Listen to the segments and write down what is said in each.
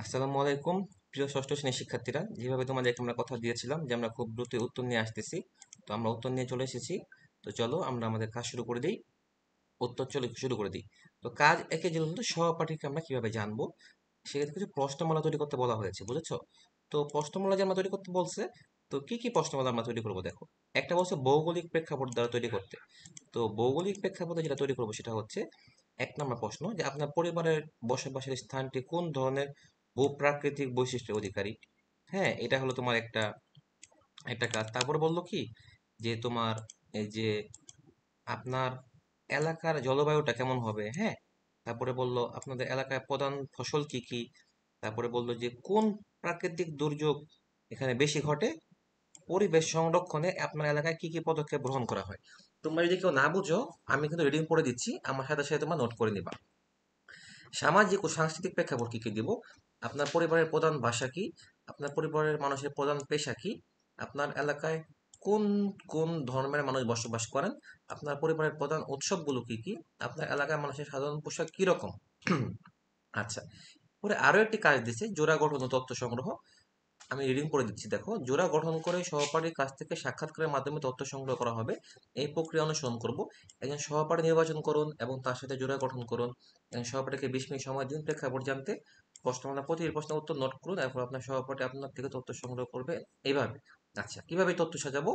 আসসালামু আলাইকুম। প্রিয় ষষ্ঠ শ্রেণীর শিক্ষার্থীরা, যেভাবে তোমাদেরকে আমরা কথা দিয়েছিলাম যে আমরা খুব দ্রুত উত্তর নিয়ে আসতেছি, তো আমরা উত্তর নিয়ে চলে এসেছি। তো চলো আমরা আমাদের কাজ শুরু করে দিই। শুরু করে দিই। তো কাজ একে যে হলো সহপাঠীকে আমরা কিভাবে জানবো, সেক্ষেত্রে কিছু প্রশ্নমালা তৈরি করতে বলা হয়েছে, বুঝেছো? তো প্রশ্নমালা যে আমরা তৈরি করতে বলছে, তো কি কি প্রশ্নমালা আমরা তৈরি করবো দেখো। একটা বলছে ভৌগোলিক প্রেক্ষাপট দ্বারা তৈরি করতে। তো ভৌগোলিক প্রেক্ষাপটে যেটা তৈরি করবো সেটা হচ্ছে এক নম্বর প্রশ্ন, যে আপনার পরিবারের বসবাসের স্থানটি কোন ধরনের ভূপ্রাকৃতিক বৈশিষ্ট্যের অধিকারী। হ্যাঁ, এটা হলো তোমার একটা একটা কাজ। তারপরে বললো কি, যে তোমার এই যে আপনার এলাকার জলবায়ুটা কেমন হবে। হ্যাঁ, তারপরে বললো আপনাদের এলাকায় প্রধান ফসল কি কি। তারপরে বললো যে কোন প্রাকৃতিক দুর্যোগ এখানে বেশি ঘটে, পরিবেশ সংরক্ষণে আপনার এলাকায় কি কি পদক্ষেপ গ্রহণ করা হয়। তোমরা যদি কেউ না বুঝো, আমি কিন্তু রিডিং পড়ে দিচ্ছি, আমার সাথে সাথে তোমরা নোট করে নিবা। সামাজিক ও সাংস্কৃতিক প্রেক্ষাপট কি কি দিব, আপনার পরিবারের প্রধান ভাষা কি, আপনার পরিবারের মানুষের প্রধান পেশা কি, আপনার এলাকায় কোন কোন ধর্মের মানুষ বসবাস করেন, আপনার পরিবারের প্রধান উৎসবগুলো কি কি, আপনার এলাকার মানুষের সাধারণ পোশাক কি রকম। আচ্ছা, পরে আরো একটি কাজ দিছে, জোড়া গঠন ও তথ্য সংগ্রহ। আমি রিডিং করে দিচ্ছি, দেখো। জোড়া গঠন করে সহপাঠীর কাছ থেকে সাক্ষাৎকারের মাধ্যমে তথ্য সংগ্রহ করা হবে। এই প্রক্রিয়া অনুসরণ করব। একজন সহপাঠী নির্বাচন করুন এবং তার সাথে জোড়া গঠন করুন। একজন সহপাঠীকে 20 মিনিট সময় দিন প্রেক্ষাপট জানতে। প্রশ্নমালা প্রতিটি প্রশ্নের উত্তর নোট করুন, এরপর আপনার সহপাঠী আপনার থেকে তথ্য সংগ্রহ করবে। এইভাবে। আচ্ছা, কিভাবে তথ্য সাজাবো,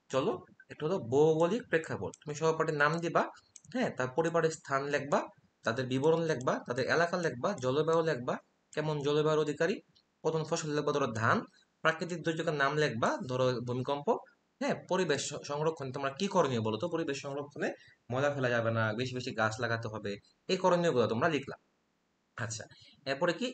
চলো। একটা হলো ভৌগোলিক প্রেক্ষাপট, তুমি সহপাঠীর নাম দিবা। হ্যাঁ, তার পরিবারের স্থান লিখবা, তাদের বিবরণ লিখবা, তাদের এলাকা লিখবা, জলবায়ু লিখবা, কেমন জলবায়ুর অধিকারী, প্রথম ফসল লিখবা ধরো ধান, প্রাকৃতিক দুর্যোগের নাম লিখবা, ধরো ভূমিকম্প। হ্যাঁ, পরিবেশ সংরক্ষণ তোমরা কি করণীয় বলো তো, পরিবেশ সংরক্ষণে ময়লা ফেলা যাবে না, বেশি বেশি গাছ লাগাতে হবে, এই করণীয় গুলো তোমরা লিখলা। আচ্ছা, এরপরে কি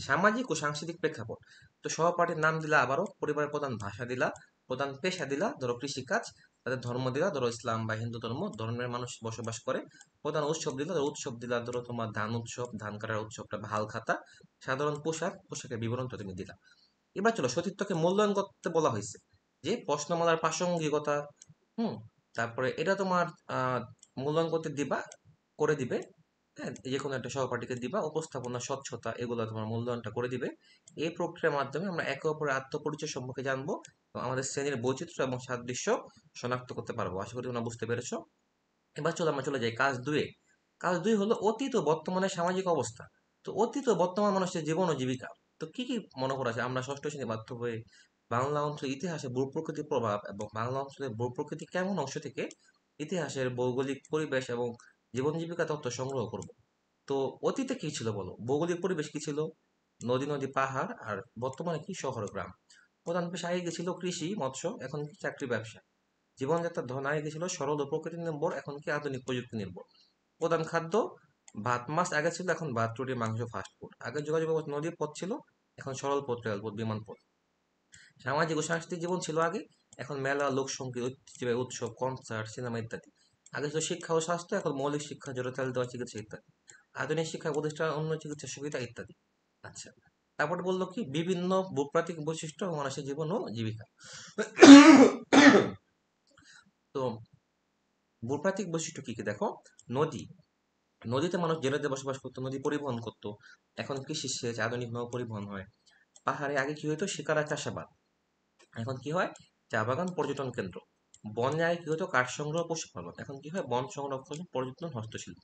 সামাজিক ও সাংস্কৃতিক প্রেক্ষাপট। তো সহপাঠীর নাম দিলা, আবারও পরিবারের প্রধান ভাষা দিলা, প্রধান পেশা দিলা, ধরো কৃষিকাজ, তাদের ধর্ম দিলা, ধরো ইসলাম বা হিন্দু ধর্মের মানুষ বসবাস করে। প্রধান উৎসব দিলা, ধরো উৎসব দিলা, ধরো তোমার ধান উৎসব, ধান কাটার উৎসবটা বা হাল খাতা। সাধারণ পোশাকের বিবরণ তো তুমি দিলা। এবার চলো, সতীর্থকে মূল্যায়ন করতে বলা হয়েছে, যে প্রশ্নমালার প্রাসঙ্গিকতা। হুম, তারপরে এটা তোমার আহ মূল্যায়ন করতে দিবা, করে দিবে। হ্যাঁ, যে কোনো একটা সহপাঠীকে দিবা, উপস্থাপনা স্বচ্ছতা এগুলো তোমার মূল্যায়নটা করে দিবে। এই প্রক্রিয়ার মাধ্যমে আমরা একে অপরের আত্মপরিচয় সম্পর্কে জানবো এবং আমাদের শ্রেণীর বৈচিত্র্য এবং সাদৃশ্য শনাক্ত করতে পারবো। আশা করি তোমরা বুঝতে পেরেছো। এবার চলো আমরা চলে যাই কাজ দুয়ে। কাজ দুই হলো অতীত ও বর্তমানের সামাজিক অবস্থা। তো অতীত ও বর্তমান মানুষের জীবন ও জীবিকা। তো কি কি মনে করা আছে, আমরা ষষ্ঠ শ্রেণী বাধ্য হয়ে বাংলা অঞ্চল ইতিহাসে ভূপ্রকৃতির প্রভাব এবং বাংলা অঞ্চলের ভূপ্রকৃতি কেমন অংশ থেকে ইতিহাসের ভৌগোলিক পরিবেশ এবং জীবন জীবিকা তথ্য সংগ্রহ করব। তো অতীতে কি ছিল বলো, ভৌগোলিক পরিবেশ কি ছিল, নদী নদী পাহাড়, আর বর্তমানে কি শহর গ্রাম। প্রধান পেশা আগে গেছিল কৃষি মৎস্য, এখন কি চাকরি ব্যবসা। জীবনযাত্রার ধরন আগে ছিল সরল ও প্রকৃতি নির্ভর, এখন কি আধুনিক প্রযুক্তি নির্ভর। প্রধান খাদ্য ভাত মাছ আগে ছিল, এখন ভাত রুটি মাংস ফাস্ট ফুড। আগে যোগাযোগ ব্যবস্থা নদীর পথ ছিল, এখন সরল পথ রেলপথ বিমান পথ। সামাজিক ও সাংস্কৃতিক জীবন ছিল আগে, এখন মেলা লোকসঙ্গীত ঐতিহ্যবাহী উৎসব কনসার্ট সিনেমা ইত্যাদি। আগে ছিল শিক্ষা ও স্বাস্থ্য, এখন মৌলিক শিক্ষা জড়তাল দেওয়া চিকিৎসা ইত্যাদি। আধুনিক শিক্ষা প্রতিষ্ঠান অন্য চিকিৎসা সুবিধা ইত্যাদি। আচ্ছা, তারপরে বললো কি বিভিন্ন ভূপ্রাকৃতিক বৈশিষ্ট্য ও মানুষের জীবন ও জীবিকা। তো ভূপ্রাকৃতিক বৈশিষ্ট্য কি কি দেখো। নদী, নদীতে মানুষ জেলেদের বসবাস করতো, নদী পরিবহন করতো। এখন কৃষি সেচ আধুনিক নৌ পরিবহন হয়। পাহাড়ে আগে কি হতো, শিকার আর চাষাবাদ, এখন কি হয়, চা বাগান পর্যটন কেন্দ্র। বনে আগে কি হতো, কাঠ সংগ্রহ পশুপালন, এখন কি হয়, বন সংরক্ষণ পর্যটন হস্তশিল্প।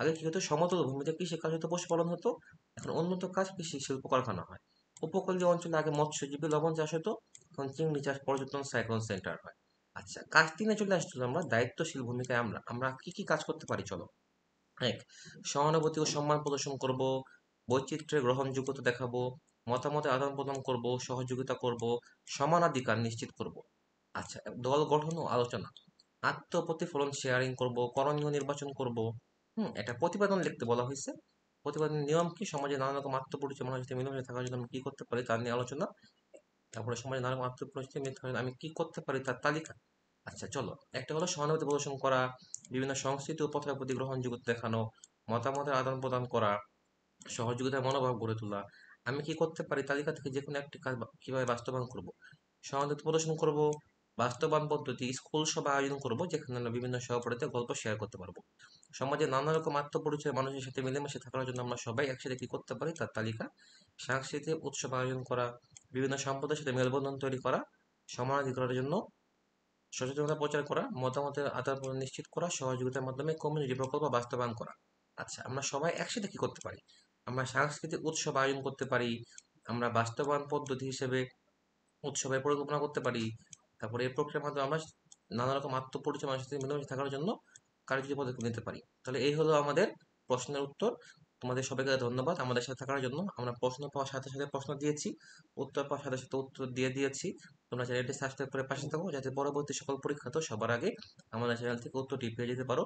আগে কি হতো, সমতল ভূমিতে কৃষি কাজ হতো, পশুপালন হতো, এখন উন্নত কাজ কৃষি শিল্প কারখানা হয়। উপকূলীয় অঞ্চলে আগে মৎস্যজীবী লবণ চাষ হতো, এখন চিংড়ি চাষ পর্যটন সাইক্লোন সেন্টার হয়। আচ্ছা, কাজ তিনে চলে আসছিল আমরা, দায়িত্বশীল ভূমিকায় আমরা আমরা কি কি কাজ করতে পারি চলো। এক, সহানুভূতি ও সম্মান প্রদর্শন করব, বৈচিত্র্যের গ্রহণযোগ্যতা দেখাবো, মতামতের আদান প্রদান করব, সহযোগিতা করব, সমানাধিকার নিশ্চিত করব। আচ্ছা, দল গঠন ও আলোচনা, আত্মপ্রতিফলন শেয়ারিং করব, করণীয় নির্বাচন করব। এটা প্রতিবেদন লিখতে বলা হয়েছে। প্রতিবেদনের নিয়ম কি, সমাজে নানা রকম আত্মপরিচয় মানুষের সাথে মিলেমিশে থাকার জন্য আমি কি করতে পারি তার নিয়ে আলোচনা। তারপরে সমাজে নানা রকম আত্মপরিচয় মিলে থাকার জন্য আমি কি করতে পারি তার তালিকা। আচ্ছা চলো, একটা হলো সহানুভূতি প্রদর্শন করা, বিভিন্ন সংস্কৃতি ও প্রথার প্রতি গ্রহণযোগ্যতা দেখানো, মতামতের আদান প্রদান করা, সহযোগিতার মনোভাব গড়ে তোলা। আমি কি করতে পারি তালিকা থেকে যে কোনো একটি কাজ কিভাবে বাস্তবায়ন করব। সহানুভূতি প্রদর্শন করব, বাস্তবায়ন পদ্ধতি স্কুল সভা আয়োজন করব, যেখানে আমরা বিভিন্ন সহপাঠীদের গল্প শেয়ার করতে পারবো। সমাজে নানা রকম আত্মপরিচয় মানুষের সাথে মিলেমিশে থাকার জন্য আমরা সবাই একসাথে কি করতে পারি তার তালিকা। সাংস্কৃতিক উৎসব আয়োজন করা, বিভিন্ন সম্প্রদায়ের সাথে মেলবন্ধন তৈরি করা, সমানাধিকারের জন্য সচেতনতা প্রচার করা, মতামতের আদান প্রদান নিশ্চিত করা, সহযোগিতার মাধ্যমে কমিউনিটি প্রকল্প বাস্তবায়ন করা। আচ্ছা, আমরা সবাই একসাথে কি করতে পারি? আমরা সাংস্কৃতিক উৎসব আয়োজন করতে পারি, আমরা বাস্তবায়ন পদ্ধতি হিসেবে উৎসবের পরিকল্পনা করতে পারি। তারপরে এই প্রক্রিয়ার মাধ্যমে আমরা নানা রকম আত্মপরিচয় মানুষের সাথে মিলেমিশে থাকার জন্য কার্যকরী পদক্ষেপ নিতে পারি। তাহলে এই হলো আমাদের প্রশ্নের উত্তর। তোমাদের সবাইকে ধন্যবাদ আমাদের সাথে থাকার জন্য। আমরা প্রশ্ন পাওয়ার সাথে সাথে প্রশ্ন দিয়েছি, উত্তর পাওয়ার সাথে সাথে উত্তর দিয়ে দিয়েছি। তোমরা চ্যানেলটি সাবস্ক্রাইব করে পাশে থাকো, যাতে পরবর্তী সকল পরীক্ষাতেও সবার আগে আমাদের চ্যানেল থেকে উত্তরটি পেয়ে যেতে পারো।